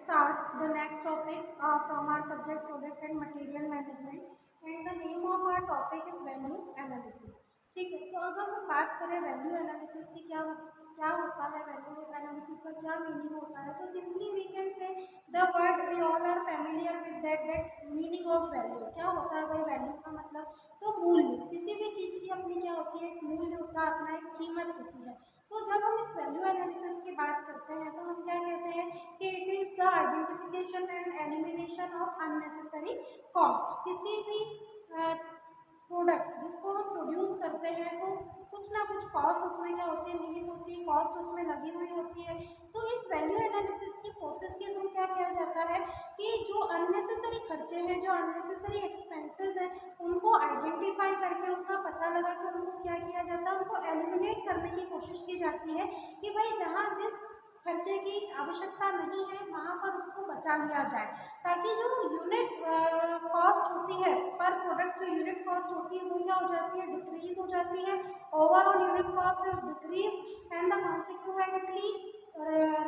start the next topic from our subject product and material management, and the name of our topic is value analysis. ठीक है, तो अगर हम बात करें वैल्यू एनालिसिस की क्या क्या होता है, वैल्यू एनालिसिस का क्या मीनिंग होता है, तो simply we can say the word we all are familiar with that meaning of value. क्या होता है भाई वैल्यू का मतलब? तो मूल्य, किसी भी चीज़ की अपनी क्या होती है, एक मूल्य होता है, अपना एक कीमत होती है। तो जब हम इस वैल्यू एनालिसिस की बात करते हैं तो हम क्या कहते हैं कि it is the identification and elimination of unnecessary cost. किसी भी प्रोडक्ट जिसको हम प्रोड्यूस करते हैं तो कुछ ना कुछ कॉस्ट उसमें क्या होती है, निहित होती है, कॉस्ट उसमें लगी हुई होती है। तो इस वैल्यू एनालिसिस की प्रोसेस के थ्रू क्या किया जाता है कि जो अननेसेसरी खर्चे हैं, जो अननेसेसरी एक्सपेंसेस हैं, उनको आइडेंटिफाई करके उनका पता लगा कि उनको क्या किया जाता है, उनको एलिमिनेट करने की कोशिश की जाती है कि भाई जहाँ जिस खर्चे की आवश्यकता नहीं है वहाँ पर उसको बचा लिया जाए, ताकि जो यूनिट कॉस्ट होती है पर प्रोडक्ट, जो यूनिट कॉस्ट होती है वो क्या हो जाती है, डिक्रीज हो जाती है। Overall unit cost is decrease and the consequently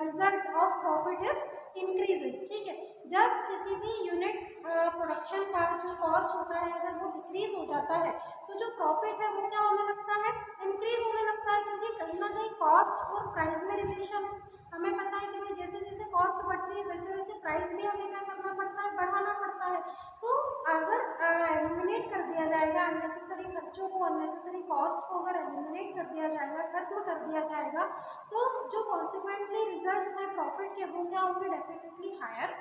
result of profit is increases. ठीक है, जब किसी भी यूनिट प्रोडक्शन का जो कॉस्ट होता है अगर वो डिक्रीज हो जाता है तो जो प्रॉफिट है वो क्या होने लगता है, इंक्रीज होने लगता है, क्योंकि कहीं ना कहीं कॉस्ट और प्राइस में रिलेशन है। हमें पता है कि भाई जैसे जैसे कॉस्ट बढ़ती है वैसे वैसे प्राइस भी हमें क्या करना पड़ता है, बढ़ाना पड़ता है। तो अगर एलिमिनेट कर दिया जाएगा अननेसेसरी खर्चों को, अननेसेसरी कॉस्ट को अगर एलिमिनेट कर दिया जाएगा, खत्म कर दिया जाएगा, तो जो कॉन्सिक्वेंटली रिजल्ट्स हैं प्रॉफिट के वो क्या होंगे, डेफिनेटली हायर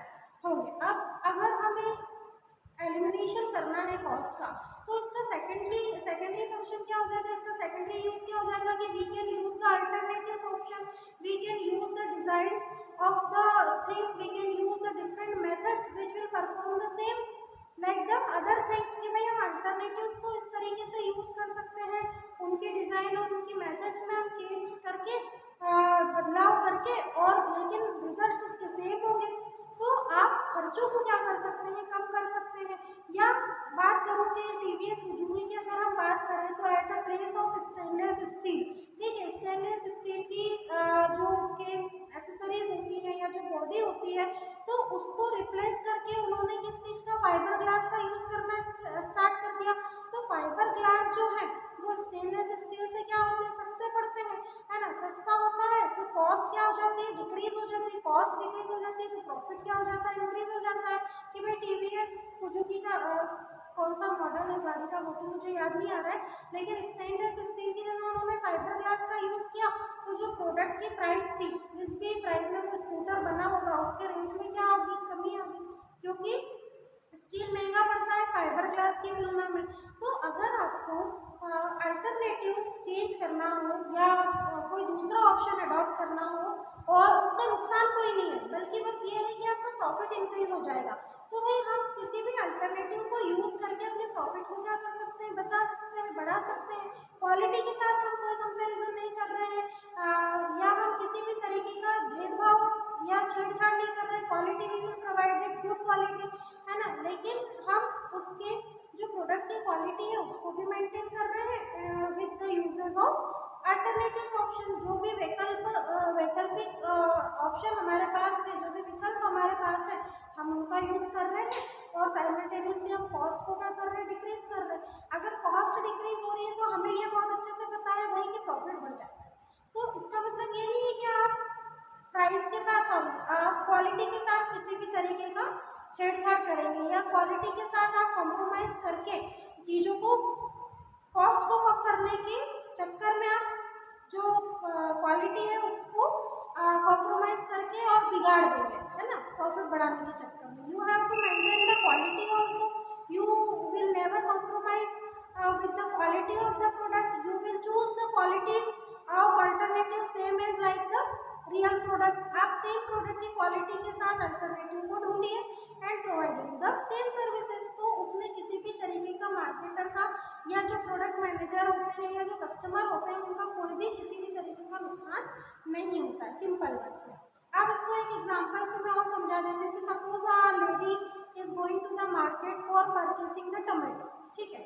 होंगे। अब अगर हमें एलिमिनेशन करना है कॉस्ट का तो इसका सेकेंडरी फंक्शन क्या हो जाएगा, इसका सेकेंडरी यूज क्या हो जाएगा कि we can use the alternative option, we can use the designs of the things, we can use the different methods which will perform the same like the other things. कि भाई हम alternatives को इस तरीके से यूज कर सकते हैं, उनके डिजाइन और उनकी मेथड्स में हम चेंज करके बदलाव करके, और लेकिन रिजल्ट्स उसके सेम होंगे। तो आप खर्चों को क्या कर सकते हैं, कम कर सकते हैं। या बात करूँ कि टीवीएस सुजुकी की अगर हम बात करें तो at a place of stainless steel, ठीक है, स्टेनलेस स्टील की जो उसके एसेसरीज होती हैं या जो बॉडी होती है तो उसको रिप्लेस करके उन्होंने किस चीज़ का, फाइबर ग्लास का यूज़ करना स्टार्ट कर दिया। तो फाइबर ग्लास जो है वो स्टेनलेस स्टील से क्या होते हैं, सस्ते पड़ते हैं, है ना। सस्ता होता है तो कॉस्ट क्या हो जाती है, डिक्रीज हो जाती है, कॉस्ट डिक्रीज हो जाती है तो प्रॉफिट क्या हो जाता है, इंक्रीज हो जाता है। कि भाई टीवीएस सुजुकी का कौन सा मॉडल है गाड़ी का वो तो मुझे याद नहीं आ रहा है, लेकिन स्टेनलेस स्टील की जगह उन्होंने फाइबर ग्लास का यूज़ किया। तो जो प्रोडक्ट की प्राइस थी, जिस भी प्राइस में वो स्कूटर बना होगा उसके रेट में क्या होगी, कमी होगी, क्योंकि स्टील महंगा पड़ता है फाइबर ग्लास की तुलना में। तो अगर आपको अल्टरनेटिव चेंज करना हो या कोई दूसरा ऑप्शन अडॉप्ट करना हो और उसका नुकसान कोई नहीं है बल्कि बस ये है कि आपका प्रॉफिट इंक्रीज हो जाएगा, तो भाई हम किसी भी अल्टरनेटिव को यूज़ करके अपने प्रॉफिट को क्या कर सकते हैं, बचा सकते हैं, बढ़ा सकते हैं। क्वालिटी के साथ हम कोई कंपैरिजन नहीं कर रहे हैं, या हम किसी भी तरीके का भेदभाव या छेड़छाड़ नहीं कर रहे हैं। Quality we will provided good quality, है ना, लेकिन हम उसके जो प्रोडक्ट की क्वालिटी है उसको भी मेंटेन कर रहे हैं with the uses of alternative option. जो भी वैकल्पिक ऑप्शन हमारे पास है, जो भी विकल्प हमारे पास है, हम उनका यूज़ कर रहे हैं और साइमल्टेनियसली हम कॉस्ट को क्या कर रहे हैं, डिक्रीज कर रहे हैं। अगर कॉस्ट डिक्रीज हो रही है तो हमें ये बहुत अच्छे से पता है भाई कि प्रॉफिट बढ़ जाता है। तो इसका मतलब ये नहीं है कि आप प्राइस के साथ, आप क्वालिटी के साथ किसी भी तरीके का छेड़छाड़ करेंगे या क्वालिटी के साथ आप कॉम्प्रोमाइज़ करके चीज़ों को, कॉस्ट को कम करने के चक्कर में आप जो क्वालिटी है उसको कॉम्प्रोमाइज़ करके और बिगाड़ देंगे, है ना, प्रॉफिट बढ़ाने के चक्कर में। You have to maintain the quality also, you will never compromise with the quality of the product, you will choose the qualities of alternative same as like the real product। आप same product की quality के साथ alternative को ढूंढिए and providing the same services. तो उसमें किसी भी तरीके का मार्केटर का या जो प्रोडक्ट मैनेजर होते हैं या जो कस्टमर होते हैं उनका कोई भी किसी भी तरीके का नुकसान नहीं होता है, सिंपल वर्ड्स में। अब इसको एक एग्जांपल से मैं और समझा देती हूँ कि suppose a lady is going to the market for purchasing the tomato, ठीक है,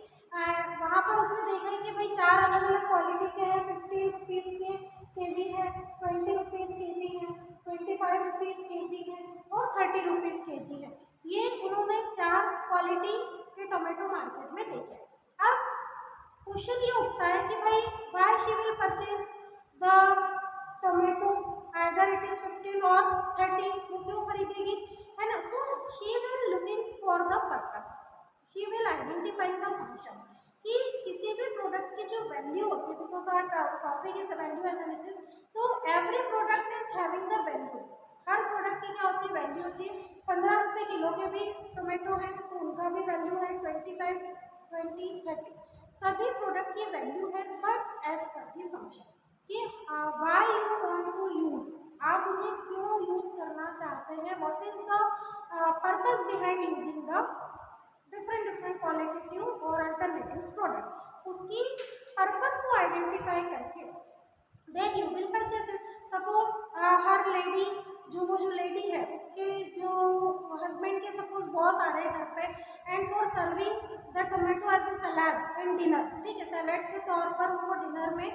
वहाँ पर उसने देखा कि भाई 4 अलग अलग क्वालिटी के हैं, 50 रुपीज़ के जी है, 20 रुपीज़ के जी है, 25 रुपीज़ के जी है और 30 रुपीज़ kg है। ये उन्होंने 4 क्वालिटी के टोमेटो मार्केट में देखे। अब क्वेश्चन ये उठता है कि भाई why she will purchase the tomato, either it is 15 और 30, वो क्यों खरीदेगी, है ना। तो she will looking for the purpose, she will identifying the function कि किसी भी प्रोडक्ट की जो वैल्यू होती है, because our topic is value analysis, तो every product is having the value. हर प्रोडक्ट की क्या होती है, वैल्यू होती है। 15 रुपये किलो के भी टोमेटो हैं तो उनका भी वैल्यू है 25, 20, 30, सभी प्रोडक्ट की वैल्यू है, but as per the function कि why you want to use, आप उन्हें क्यों यूज करना चाहते हैं, what is the purpose behind using the different qualitative और अल्टरनेटिव प्रोडक्ट, उसकी पर्पस को आइडेंटिफाई करके then you will purchase it. Suppose हर लेडी, जो लेडी है उसके जो हस्बैंड के सपोज बॉस आ रहे हैं घर पे, and for serving the tomato as a salad in dinner, ठीक है, सैलेड के तौर पर उनको डिनर में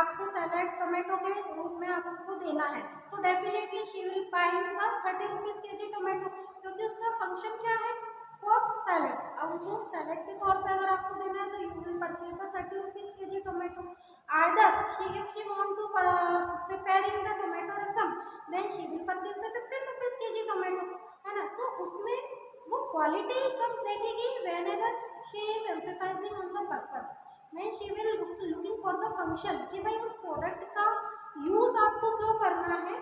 आपको सैलेड टोमेटो के रूप में आपको देना है, तो definitely she will buying the 30 rupees kg tomato, क्योंकि उसका फंक्शन क्या है, फॉर सैलेड। अब उनको सैलेड के तौर पे अगर आपको देना है तो you will purchase the 30 rupees kg tomato. Either if she want to preparing the tomato rasam, then she will purchase the 15 rupees kg tomato, है ना। तो उसमें वो क्वालिटी कब देखेगी, whenever she is emphasizing on the purpose, then she will looking for the function कि भाई उस प्रोडक्ट का यूज आपको क्यों करना है,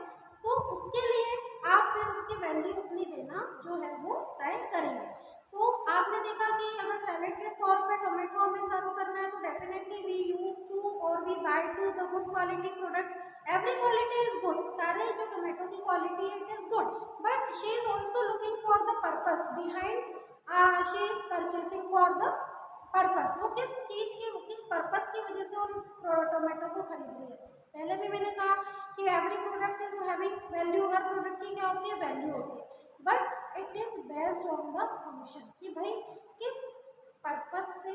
तो उसके लिए आप फिर उसकी वैल्यू अपनी देना जो है वो तय करेंगे। तो आपने देखा कि अगर सैलेड के तौर पे टोमेटो हमें सर्व करना है तो डेफिनेटली वी यूज टू और we buy to the good quality product, every quality is good, सारे जो टोमेटो की क्वालिटी है it is good, but she is also looking for the purpose behind, she is purchasing for the purpose, वो किस चीज़ की, किस purpose की वजह से उन टोमेटो को खरीद रही है। पहले भी मैंने कहा कि every product is having value, हर प्रोडक्ट की क्या होती है, वैल्यू होती है, but it is based on the function कि भाई किस पर्पस से,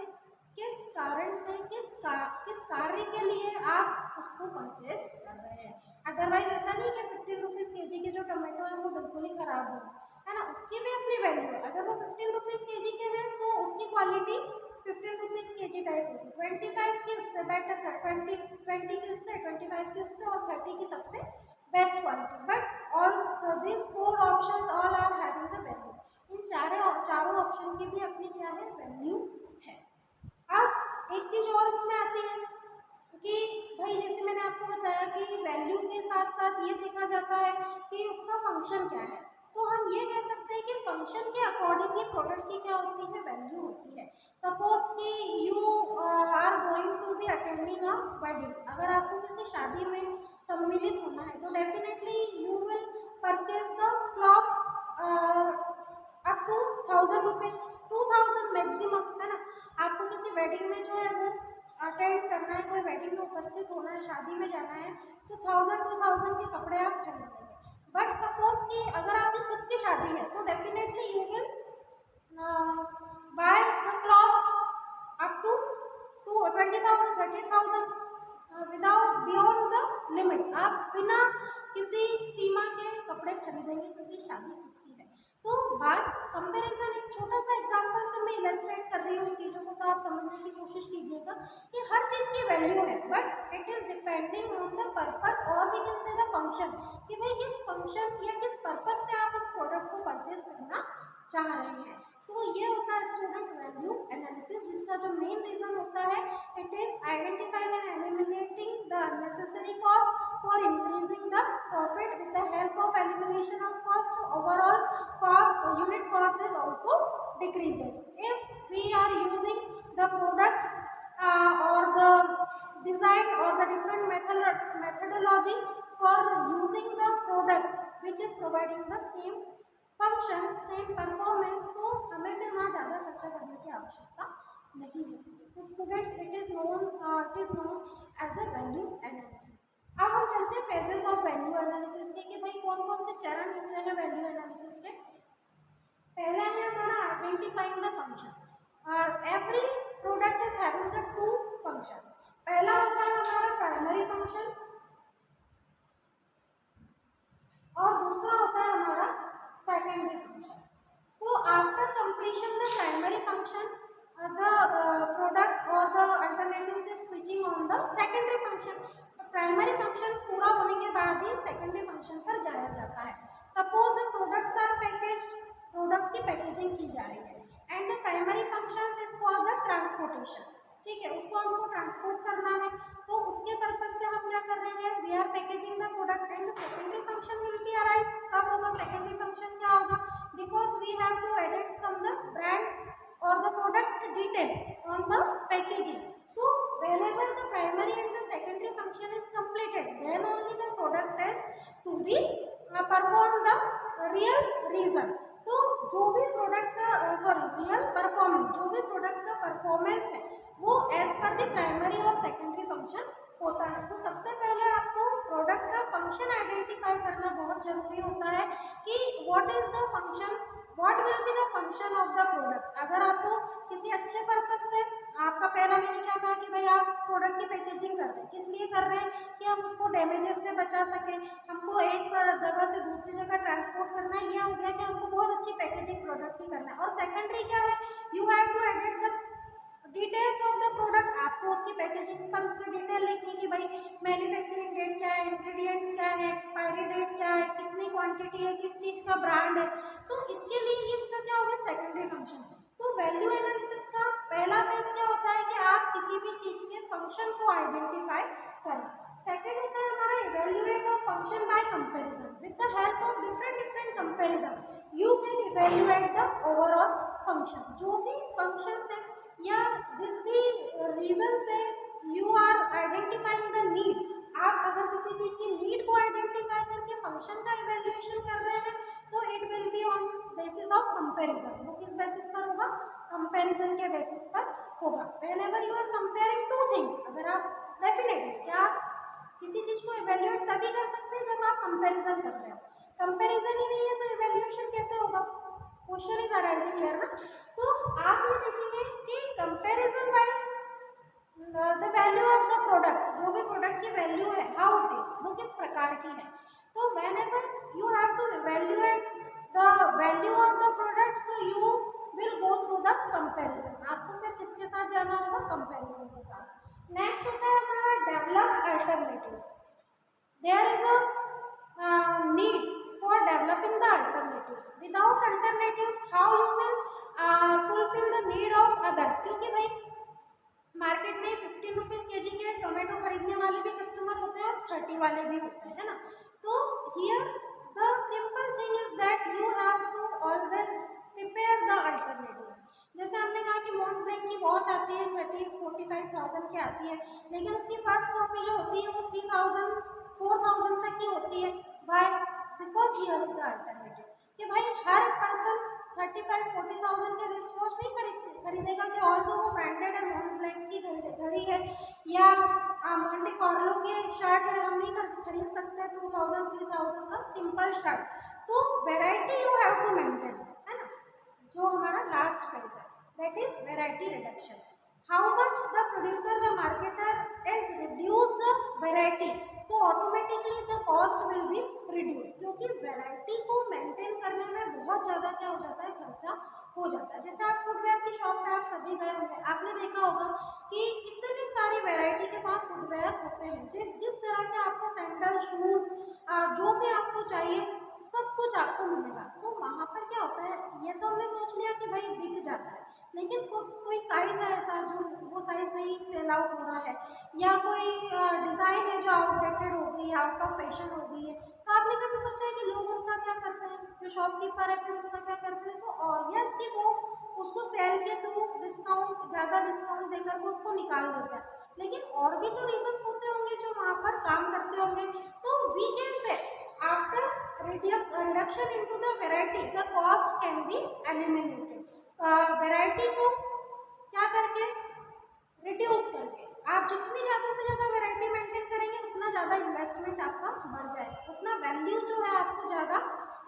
किस कारण से, किस कार्य के लिए आप उसको परचेस कर रहे हैं। अदरवाइज ऐसा नहीं कि 15 रुपीज़ kg के जो टोमेटो है वो बिल्कुल ही खराब हो, है ना, उसकी भी अपनी वैल्यू है। अगर वो 15 रुपीज़ kg के हैं तो उसकी क्वालिटी 15 रुपीज़ kg टाइप होगी, 25 की उससे बेटर, 20 की उससे, 25 की उससे और 30 की सबसे best quality, but all this 4 options all are having the value. इन चारों ऑप्शन की भी अपनी क्या है, वैल्यू है। अब एक चीज़ और इसमें आती है कि भाई जैसे मैंने आपको बताया कि वैल्यू के साथ साथ ये देखा जाता है कि उसका फंक्शन क्या है, तो हम ये कह सकते हैं कि फंक्शन के अकॉर्डिंग ही प्रोडक्ट की क्या होती है, वैल्यू होती है। सपोज कि you are going to be attending a wedding, अगर आपको किसी शादी में सम्मिलित होना है तो definitely you will purchase the clothes up to 1000 rupees, 2000 maximum, है ना। आपको किसी वेडिंग में जो है वो अटेंड करना है, कोई वेडिंग में उपस्थित होना है, शादी में जाना है, तो 1000-2000 के कपड़े आप खरीदेंगे। बट सपोज कि अगर आपकी खुद की शादी है तो definitely you will buy the clothes up to 20,000, 30,000 without beyond the limit, आप बिना किसी सीमा के कपड़े खरीदेंगे क्योंकि शादी खुद की है। तो बात कंपैरिजन, एक छोटा सा एग्जांपल से मैं इलस्ट्रेट कर रही हूँ इन चीज़ों को, तो आप समझने की कोशिश कीजिएगा कि हर चीज़ की वैल्यू है, but it is depending on the purpose और we can say the function कि भाई किस फंक्शन या किस पर्पस से आप उस प्रोडक्ट को परचेज करना चाह रहे हैं। तो ये होता है स्टूडेंट वैल्यू एनालिसिस, जिसका जो मेन रीजन होता है it is identifying and eliminating the unnecessary cost for increasing the profit with the help of elimination of cost, overall cost, unit cost is also decreases if we are using the products or the design or the different methodology for using the product which is providing the same function, same performance, तो हमें फिर वहाँ ज़्यादा खर्चा करने की आवश्यकता नहीं होती। तो students it is known as a value analysis. अब हम चलते हैं फेजेस ऑफ वैल्यू एनालिसिस के कि भाई कौन कौन से चरण होते हैं वैल्यू एनालिसिस के। पहला है हमारा identifying the function. Every product is having the 2 functions. पहला होता है हमारा प्राइमरी फंक्शन और दूसरा होता है हमारा secondary function. So after completion the primary function, the product or the alternatives is switching on the secondary function. तो प्राइमरी फंक्शन पूरा होने के बाद ही सेकेंडरी फंक्शन पर जाया जाता है. Suppose the products are packaged, product की पैकेजिंग की जा रही है and the primary function is for the transportation. ठीक है, उसको हमको ट्रांसपोर्ट करना है, तो उसके पर्पज से हम क्या कर रहे हैं, we are packaging the product and the secondary function will be arise. कब होगा सेकेंडरी फंक्शन, क्या होगा, because we have to edit some the brand और the product detail on the packaging. तो whenever the primary and the secondary function is completed, then only the product is to be perform the real reason. तो जो भी product का real performance, जो भी product का performance है वो एज पर द प्राइमरी और सेकेंडरी फंक्शन होता है. तो सबसे पहले आपको प्रोडक्ट का फंक्शन आइडेंटिफाई करना बहुत जरूरी होता है कि what is the function, what will be the function of the product. अगर आपको किसी अच्छे पर्पज से, आपका पहला मैंने क्या कहा कि भाई आप प्रोडक्ट की पैकेजिंग कर रहे हैं, किस लिए कर रहे हैं कि हम उसको डैमेजेस से बचा सकें, हमको एक जगह से दूसरी जगह ट्रांसपोर्ट करना है, ये हो गया कि हमको बहुत अच्छी पैकेजिंग प्रोडक्ट की करना है. और सेकेंडरी क्या है, you have to edit the details of the product. आपको उसकी पैकेजिंग पर उसकी डिटेल लिखनी कि भाई मैन्युफैक्चरिंग डेट क्या है, इंग्रेडिएंट्स क्या है, एक्सपायरी डेट क्या है, कितनी क्वांटिटी है, किस चीज़ का ब्रांड है. तो इसके लिए इसका क्या हो गया, सेकेंडरी फंक्शन. तो वैल्यू एनालिसिस का पहला फेज क्या होता है कि आप किसी भी चीज़ के फंक्शन को आइडेंटिफाई करें. सेकेंड होता है हमारा evaluate of function by comparison. With the help of different comparison you can evaluate the overall function. जो भी फंक्शन है या जिस भी रीजन से you are identifying the need, आप अगर किसी चीज़ की नीड को आइडेंटिफाई करके फंक्शन का इवेल्युएशन कर रहे हैं तो it will be on basis of comparison. वो किस बेसिस पर होगा, कंपैरिजन के बेसिस पर होगा. Whenever you are comparing two things, अगर आप डेफिनेटली क्या आप किसी चीज़ को इवेल्युएट तभी कर सकते हैं जब आप कंपैरिजन कर रहे हो. कंपैरिजन ही नहीं है तो इवेल्युएशन कैसे होगा, क्वेश्चन इज अराइजिंग हियर ना. तो आप ये देखेंगे कि comparison wise the value of the product, जो भी प्रोडक्ट की वैल्यू है, हाउ इट इज, वो किस प्रकार की है. तो whenever you have to evaluate the value of the product, so you will go through the comparison. आपको फिर किसके साथ जाना होगा, कंपैरिजन के साथ. नेक्स्ट होता है हमारा develop alternatives. There is a need for developing the alternatives. Without alternatives, how you will fulfill the need of others? क्योंकि भाई मार्केट में 15 रुपीज़ के जी के टोमेटो खरीदने वाले भी कस्टमर होते हैं और 30 वाले भी होते हैं, है ना. तो here the simple thing is that you have to always prepare the alternatives. जैसे हमने कहा कि मॉन्ट ब्लैंक की वॉच आती है 30-45,000 की आती है, लेकिन उसकी फर्स्ट कॉपी जो होती है वो 3,000-4,000 तक की होती है. Why, because here is the alternative कि भाई हर पर्सन 35-40,000 के रिस्ट वॉच नहीं खरीदेगा कि ऑल दो वो ब्रांडेड है, मॉन्ट ब्लैंक की घड़ी है या मॉन्टे कार्लो की शर्ट है, हम नहीं खरीद सकते 2,000-3,000 का सिंपल शर्ट. तो variety you have to maintain, है ना. जो हमारा लास्ट फेज है that is variety reduction. How much the producer, the marketer is reduce the variety, so automatically the cost will be reduce. क्योंकि वेराइटी को maintain करने में बहुत ज़्यादा क्या हो जाता है, खर्चा हो जाता है. जैसे आप फुटवेयर की शॉप पे आप सभी गए होंगे, आपने देखा होगा कि कितनी सारी वेराइटी के पास फुटवेयर होते हैं. जिस तरह के आपको सैंडल, शूज़, जो भी आपको चाहिए सब कुछ आपको मिलेगा. तो वहाँ पर क्या होता है, ये तो हमने सोच लिया कि भाई बिक जाता है, लेकिन कोई साइज़ है ऐसा जो वो साइज़ नहीं सेल आउट हो रहा है, या कोई डिज़ाइन है जो आउटडेटेड हो गई है, आउट ऑफ फैशन हो गई है. तो आपने कभी सोचा है कि लोग उनका क्या करते हैं, जो शॉपकीपर है फिर उसका क्या करते हैं, तो यस कि वो उसको सेल के थ्रू डिस्काउंट, ज़्यादा डिस्काउंट देकर वो उसको निकाल देते हैं. लेकिन और भी तो रीजंस होते होंगे जो वहाँ पर काम करते होंगे. तो we can say after reduction into the variety the cost can be eliminated. Variety को क्या करके, रिड्यूस करके. आप जितनी ज़्यादा से ज़्यादा वैरायटी मेंटेन करेंगे उतना ज़्यादा इन्वेस्टमेंट आपका बढ़ जाएगा, उतना वैल्यू जो है आपको ज़्यादा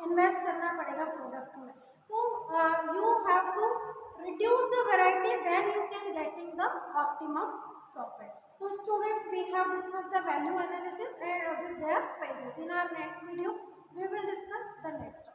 इन्वेस्ट करना पड़ेगा प्रोडक्ट में. तो you have to reduce the variety, then you can getting the optimum profit. So students, we have discussed the value analysis with their phases. In our next video we will discuss the next.